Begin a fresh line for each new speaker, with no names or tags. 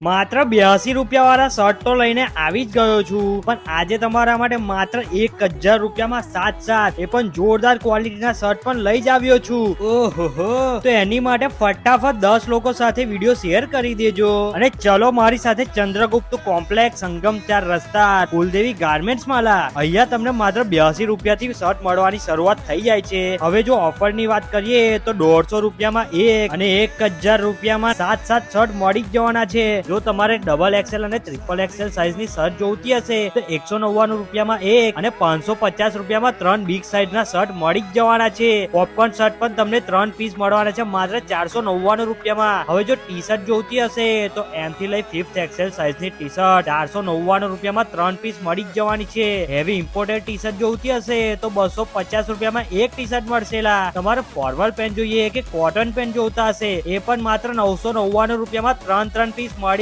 માત્ર 82 રૂપિયા વાળા શર્ટ તો લઈને આવી જ ગયો છું, પણ આજે તમારા માટે માત્ર 1000 રૂપિયામાં 7 એ પણ જોરદાર ક્વોલિટીના શર્ટ પણ લઈ જ આવ્યો છું. ઓહો, તો એની માટે ફટાફટ 10 લોકો સાથે વિડીયો શેર કરી દેજો અને ચલો મારી સાથે ચંદ્રગુપ્ત કોમ્પ્લેક્સ સંગમ 4 રસ્તા કુલદેવી ગાર્મેન્ટ્સ માલા. અહીંયા તમને માત્ર 82 રૂપિયાથી શર્ટ મળવાની શરૂઆત થઈ જાય છે. હવે જો ઓફર ની વાત કરીએ તો 150 રૂપિયામાં એક અને 1000 રૂપિયામાં 7 શર્ટ મળી જ જવાના છે. જો તમારે ડબલ એક્સેલ અને ટ્રિપલ એક્સેલ સાઈઝ ની શર્ટ જોઈતી હશે તો 199 રૂપિયામાં એક અને 550 રૂપિયામાં 3 બિગ સાઈઝ ના શર્ટ મળી જ જવાના છે. પોપકોર્ન શર્ટ પણ તમને 3 પીસ મળવાના છે માત્ર 499 રૂપિયામાં. હવે જો ટી શર્ટ જોઈતી હશે તો એમ થી લઈ 5th એક્સેલ સાઈઝ ની ટી શર્ટ 499 રૂપિયામાં 3 પીસ મળી જ જવાની છે. હેવી ઇમ્પોર્ટેડ ટી શર્ટ જોઈતી હશે તો 250 રૂપિયામાં એક ટી શર્ટ મળશે. તમારે ફોર્મલ પેન્ટ જોઈએ કે કોટન પેન્ટ જોઈતા હશે એ પણ માત્ર 999 રૂપિયામાં 3 પીસ મળી